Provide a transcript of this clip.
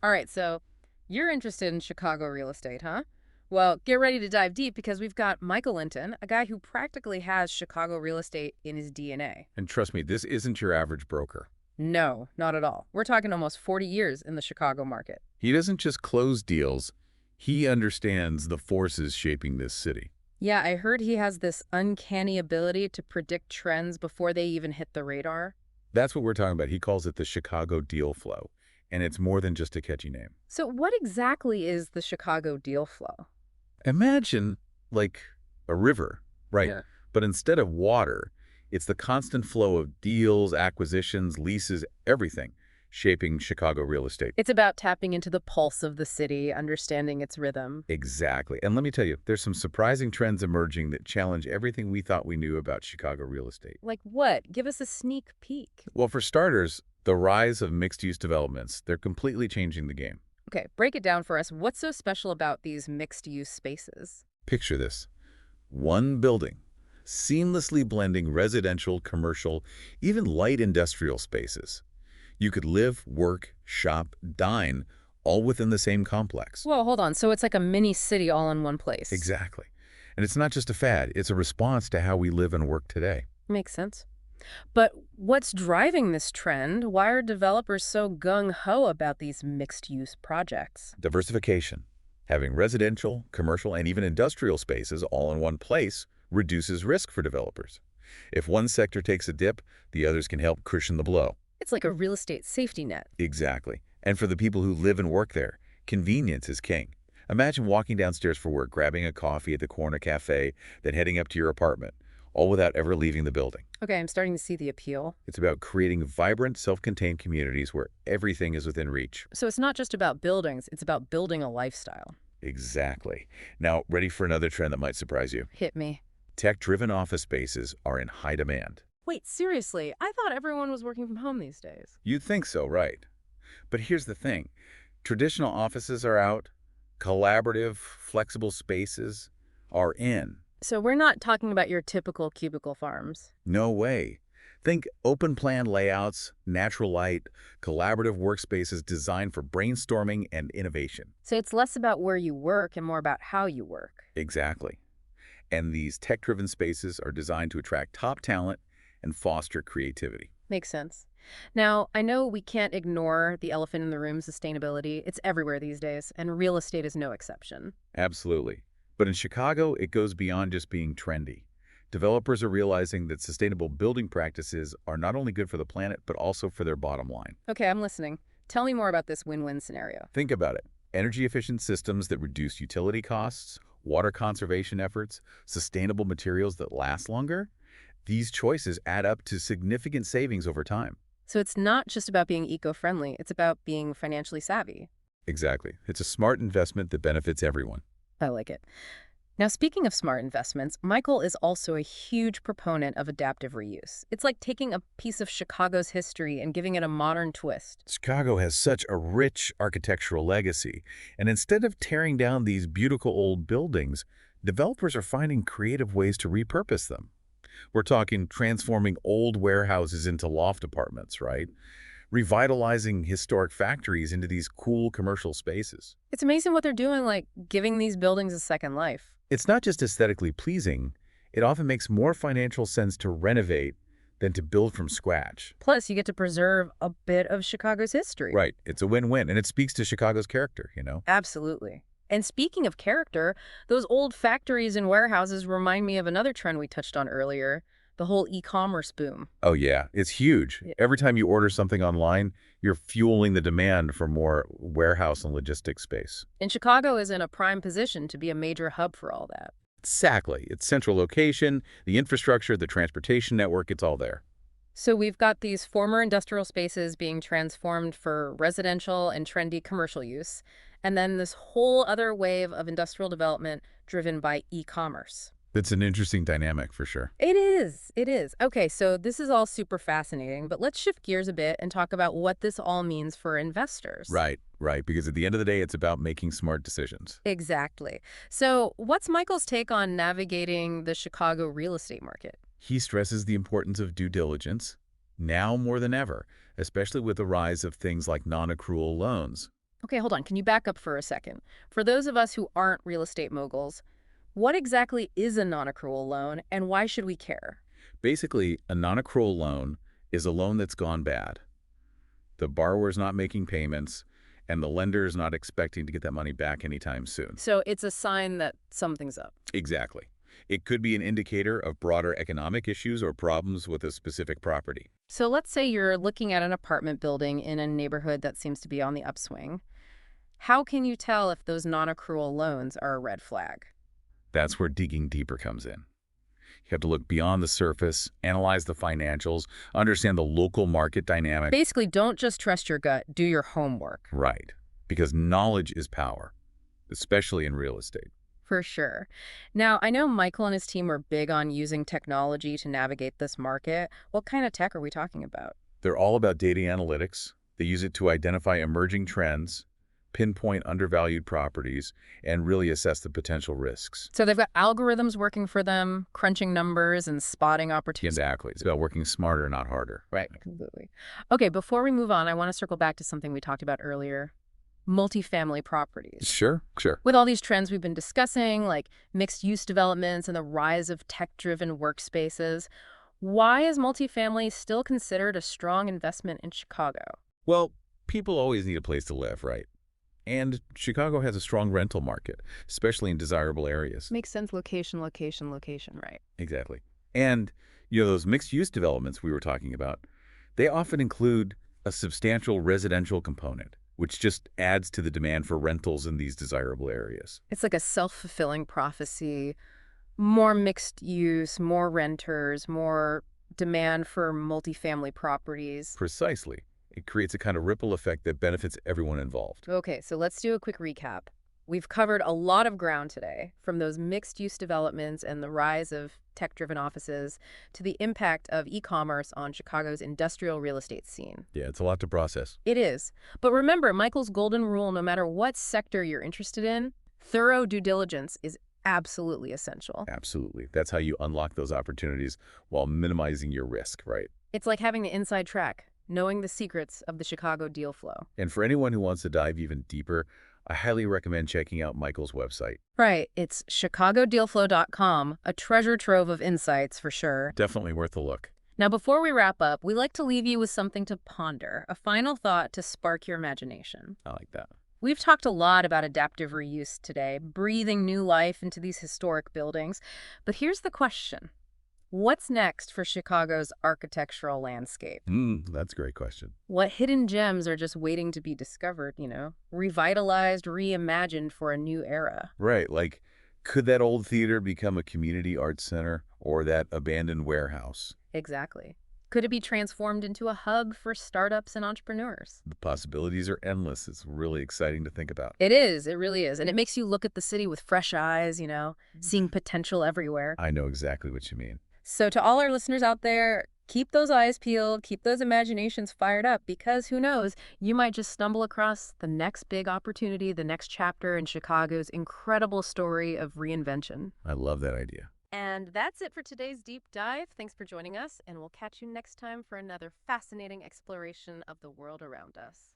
All right, so you're interested in Chicago real estate, huh? Well, get ready to dive deep because we've got Michael Linton, a guy who practically has Chicago real estate in his DNA. And trust me, this isn't your average broker. No, not at all. We're talking almost 40 years in the Chicago market. He doesn't just close deals, he understands the forces shaping this city. Yeah, I heard he has this uncanny ability to predict trends before they even hit the radar. That's what we're talking about. He calls it the Chicago deal flow. And it's more than just a catchy name. So what exactly is the Chicago deal flow? Imagine, like, a river, right? Yeah. But instead of water, it's the constant flow of deals, acquisitions, leases, everything shaping Chicago real estate. It's about tapping into the pulse of the city, understanding its rhythm. Exactly. And let me tell you, there's some surprising trends emerging that challenge everything we thought we knew about Chicago real estate. Like what? Give us a sneak peek. Well, for starters, the rise of mixed-use developments, they're completely changing the game. Okay, break it down for us. What's so special about these mixed-use spaces? Picture this. One building, seamlessly blending residential, commercial, even light industrial spaces. You could live, work, shop, dine, all within the same complex. Whoa, hold on. So it's like a mini city all in one place. Exactly. And it's not just a fad, it's a response to how we live and work today. Makes sense. But what's driving this trend? Why are developers so gung-ho about these mixed-use projects? Diversification. Having residential, commercial, and even industrial spaces all in one place reduces risk for developers. If one sector takes a dip, the others can help cushion the blow. It's like a real estate safety net. Exactly. And for the people who live and work there, convenience is king. Imagine walking downstairs for work, grabbing a coffee at the corner cafe, then heading up to your apartment, all without ever leaving the building. Okay, I'm starting to see the appeal. It's about creating vibrant, self-contained communities where everything is within reach. So it's not just about buildings, it's about building a lifestyle. Exactly. Now, ready for another trend that might surprise you? Hit me. Tech-driven office spaces are in high demand. Wait, seriously? I thought everyone was working from home these days. You'd think so, right? But here's the thing. Traditional offices are out. Collaborative, flexible spaces are in. So we're not talking about your typical cubicle farms. No way. Think open-plan layouts, natural light, collaborative workspaces designed for brainstorming and innovation. So it's less about where you work and more about how you work. Exactly. And these tech-driven spaces are designed to attract top talent and foster creativity. Makes sense. Now, I know we can't ignore the elephant in the room, sustainability. It's everywhere these days, and real estate is no exception. Absolutely. But in Chicago, it goes beyond just being trendy. Developers are realizing that sustainable building practices are not only good for the planet, but also for their bottom line. Okay, I'm listening. Tell me more about this win-win scenario. Think about it. Energy-efficient systems that reduce utility costs, water conservation efforts, sustainable materials that last longer. These choices add up to significant savings over time. So it's not just about being eco-friendly, it's about being financially savvy. Exactly. It's a smart investment that benefits everyone. I like it. Now, speaking of smart investments, Michael is also a huge proponent of adaptive reuse. It's like taking a piece of Chicago's history and giving it a modern twist. Chicago has such a rich architectural legacy, and instead of tearing down these beautiful old buildings, developers are finding creative ways to repurpose them. We're talking transforming old warehouses into loft apartments, right? Revitalizing historic factories into these cool commercial spaces. It's amazing what they're doing, like giving these buildings a second life. It's not just aesthetically pleasing, it often makes more financial sense to renovate than to build from scratch. Plus, you get to preserve a bit of Chicago's history. Right, it's a win-win, and it speaks to Chicago's character, you know? Absolutely. And speaking of character, those old factories and warehouses remind me of another trend we touched on earlier, the whole e-commerce boom. Oh yeah, it's huge. Yeah. Every time you order something online, you're fueling the demand for more warehouse and logistics space. And Chicago is in a prime position to be a major hub for all that. Exactly. Its central location, the infrastructure, the transportation network, it's all there. So we've got these former industrial spaces being transformed for residential and trendy commercial use, and then this whole other wave of industrial development driven by e-commerce. That's an interesting dynamic for sure. It is. It is. Okay, so this is all super fascinating, but let's shift gears a bit and talk about what this all means for investors. Right, right. Because at the end of the day, it's about making smart decisions. Exactly. So what's Michael's take on navigating the Chicago real estate market? He stresses the importance of due diligence, now more than ever, especially with the rise of things like non-accrual loans. Okay, hold on. Can you back up for a second? For those of us who aren't real estate moguls, what exactly is a non-accrual loan and why should we care? Basically, a non-accrual loan is a loan that's gone bad. The borrower's not making payments, and the lender is not expecting to get that money back anytime soon. So it's a sign that something's up. Exactly. It could be an indicator of broader economic issues or problems with a specific property. So let's say you're looking at an apartment building in a neighborhood that seems to be on the upswing. How can you tell if those non-accrual loans are a red flag? That's where digging deeper comes in. You have to look beyond the surface, analyze the financials, understand the local market dynamic. Basically, don't just trust your gut, do your homework. Right. Because knowledge is power, especially in real estate. For sure. Now, I know Michael and his team are big on using technology to navigate this market. What kind of tech are we talking about? They're all about data analytics. They use it to identify emerging trends, pinpoint undervalued properties, and really assess the potential risks. So they've got algorithms working for them, crunching numbers and spotting opportunities. Exactly. It's about working smarter, not harder. Right, completely. Okay, before we move on, I want to circle back to something we talked about earlier, multifamily properties. Sure, sure. With all these trends we've been discussing, like mixed-use developments and the rise of tech-driven workspaces, why is multifamily still considered a strong investment in Chicago? Well, people always need a place to live, right? And Chicago has a strong rental market, especially in desirable areas. Makes sense. Location, location, location, right? Exactly. And, those mixed-use developments we were talking about, they often include a substantial residential component, which just adds to the demand for rentals in these desirable areas. It's like a self-fulfilling prophecy. More mixed use, more renters, more demand for multifamily properties. Precisely. It creates a kind of ripple effect that benefits everyone involved. Okay, so let's do a quick recap. We've covered a lot of ground today, from those mixed-use developments and the rise of tech-driven offices to the impact of e-commerce on Chicago's industrial real estate scene. Yeah, it's a lot to process. It is. But remember, Michael's golden rule, no matter what sector you're interested in, thorough due diligence is absolutely essential. Absolutely. That's how you unlock those opportunities while minimizing your risk, right? It's like having the inside track, knowing the secrets of the Chicago deal flow. And for anyone who wants to dive even deeper, I highly recommend checking out Michael's website. Right. It's chicagodealflow.com, a treasure trove of insights for sure. Definitely worth a look. Now, before we wrap up, we like to leave you with something to ponder, a final thought to spark your imagination. I like that. We've talked a lot about adaptive reuse today, breathing new life into these historic buildings. But here's the question. What's next for Chicago's architectural landscape? That's a great question. What hidden gems are just waiting to be discovered, revitalized, reimagined for a new era? Right, like, could that old theater become a community arts center or that abandoned warehouse? Exactly. Could it be transformed into a hub for startups and entrepreneurs? The possibilities are endless. It's really exciting to think about. It is. It really is. And it makes you look at the city with fresh eyes, seeing potential everywhere. I know exactly what you mean. So to all our listeners out there, keep those eyes peeled, keep those imaginations fired up, because who knows, you might just stumble across the next big opportunity, the next chapter in Chicago's incredible story of reinvention. I love that idea. And that's it for today's deep dive. Thanks for joining us, and we'll catch you next time for another fascinating exploration of the world around us.